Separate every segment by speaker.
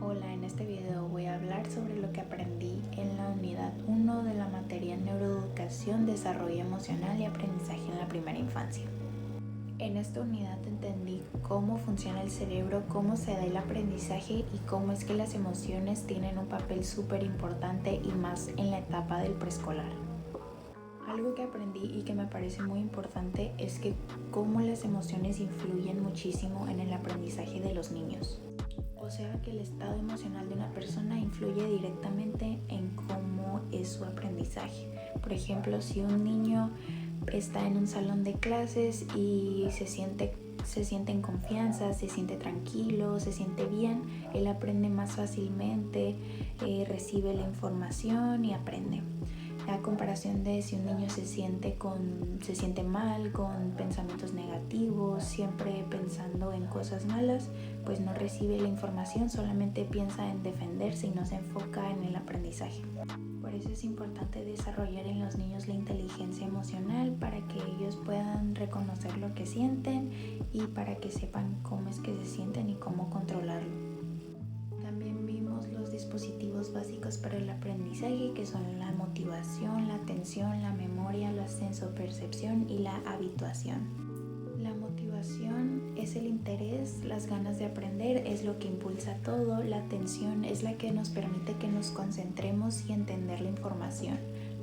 Speaker 1: Hola, en este video voy a hablar sobre lo que aprendí en la unidad 1 de la materia Neuroeducación, Desarrollo Emocional y Aprendizaje en la Primera Infancia. En esta unidad entendí cómo funciona el cerebro, cómo se da el aprendizaje y cómo es que las emociones tienen un papel súper importante y más en la etapa del preescolar. Algo que aprendí y que me parece muy importante es que cómo las emociones influyen muchísimo en el aprendizaje de los niños. O sea que el estado emocional de una persona influye directamente en cómo es su aprendizaje. Por ejemplo, si un niño está en un salón de clases y se siente en confianza, se siente tranquilo, se siente bien, él aprende más fácilmente, recibe la información y aprende. A comparación de si un niño se siente mal, con pensamientos negativos, siempre pensando en cosas malas, pues no recibe la información, solamente piensa en defenderse y no se enfoca en el aprendizaje. Por eso es importante desarrollar en los niños la inteligencia emocional para que ellos puedan reconocer lo que sienten y para que sepan cómo es que se sienten y cómo controlarlo. También vimos los dispositivos básicos para el aprendizaje, que son la motivación, la atención, la memoria, la sensopercepción y la habituación. La motivación es el interés, las ganas de aprender es lo que impulsa todo. La atención es la que nos permite que nos concentremos y entender la información.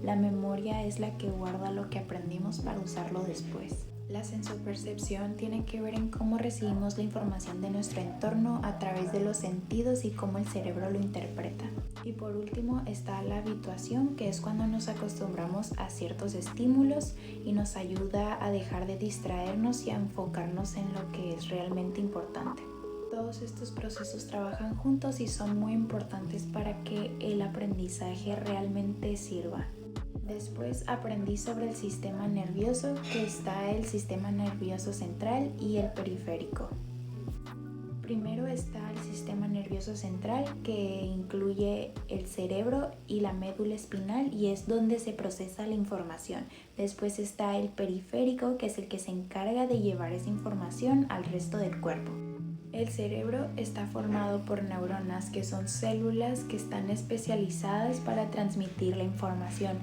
Speaker 1: La memoria es la que guarda lo que aprendimos para usarlo después. La sensopercepción tiene que ver en cómo recibimos la información de nuestro entorno a través de los sentidos y cómo el cerebro lo interpreta. Y por último está la habituación, que es cuando nos acostumbramos a ciertos estímulos y nos ayuda a dejar de distraernos y a enfocarnos en lo que es realmente importante. Todos estos procesos trabajan juntos y son muy importantes para que el aprendizaje realmente sirva. Después aprendí sobre el sistema nervioso, que está el sistema nervioso central y el periférico. Primero está el sistema nervioso central, que incluye el cerebro y la médula espinal y es donde se procesa la información. Después está el periférico, que es el que se encarga de llevar esa información al resto del cuerpo. El cerebro está formado por neuronas, que son células que están especializadas para transmitir la información.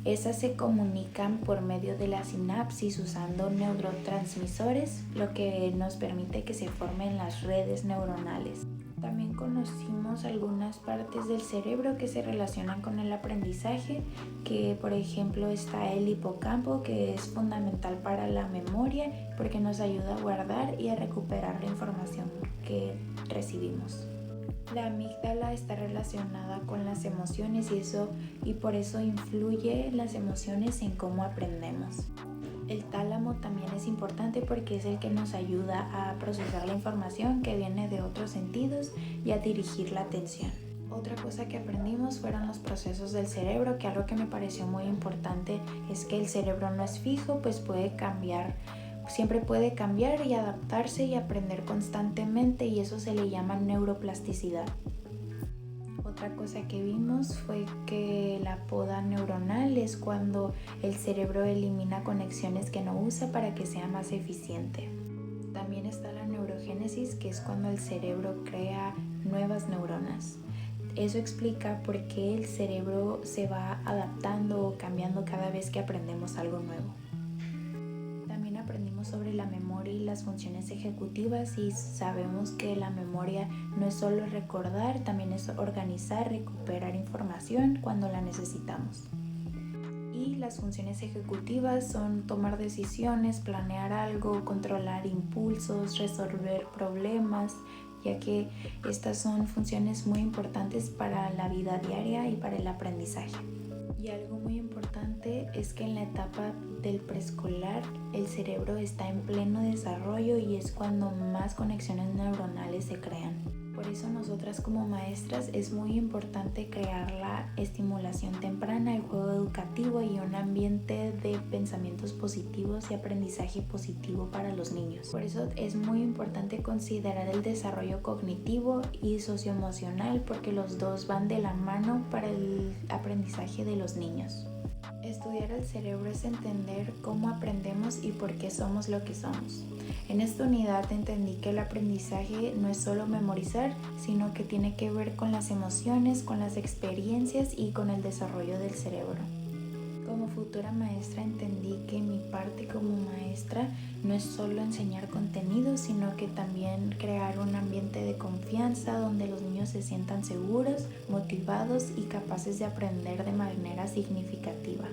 Speaker 1: Esas se comunican por medio de la sinapsis usando neurotransmisores, lo que nos permite que se formen las redes neuronales. También conocimos algunas partes del cerebro que se relacionan con el aprendizaje, que por ejemplo está el hipocampo, que es fundamental para la memoria porque nos ayuda a guardar y a recuperar la información que recibimos. La amígdala está relacionada con las emociones y por eso influye las emociones en cómo aprendemos. El tálamo también es importante porque es el que nos ayuda a procesar la información que viene de otros sentidos y a dirigir la atención. Otra cosa que aprendimos fueron los procesos del cerebro, que algo que me pareció muy importante es que el cerebro no es fijo, pues puede cambiar. Siempre puede cambiar y adaptarse y aprender constantemente, y eso se le llama neuroplasticidad. Otra cosa que vimos fue que la poda neuronal es cuando el cerebro elimina conexiones que no usa para que sea más eficiente. También está la neurogénesis, que es cuando el cerebro crea nuevas neuronas. Eso explica por qué el cerebro se va adaptando o cambiando cada vez que aprendemos algo nuevo. Aprendimos sobre la memoria y las funciones ejecutivas, y sabemos que la memoria no es solo recordar, también es organizar, recuperar información cuando la necesitamos. Y las funciones ejecutivas son tomar decisiones, planear algo, controlar impulsos, resolver problemas, ya que estas son funciones muy importantes para la vida diaria y para el aprendizaje. Y algo muy importante es que en la etapa del preescolar el cerebro está en pleno desarrollo y es cuando más conexiones neuronales se crean. Por eso nosotras como maestras es muy importante crear la estimulación temprana, el juego educativo y un ambiente de pensamientos positivos y aprendizaje positivo para los niños. Por eso es muy importante considerar el desarrollo cognitivo y socioemocional, porque los dos van de la mano para el aprendizaje de los niños. Estudiar el cerebro es entender cómo aprendemos y por qué somos lo que somos. En esta unidad entendí que el aprendizaje no es solo memorizar, sino que tiene que ver con las emociones, con las experiencias y con el desarrollo del cerebro. Como futura maestra entendí que mi parte como maestra no es solo enseñar contenido, sino que también crear un ambiente de confianza donde los niños se sientan seguros, motivados y capaces de aprender de manera significativa.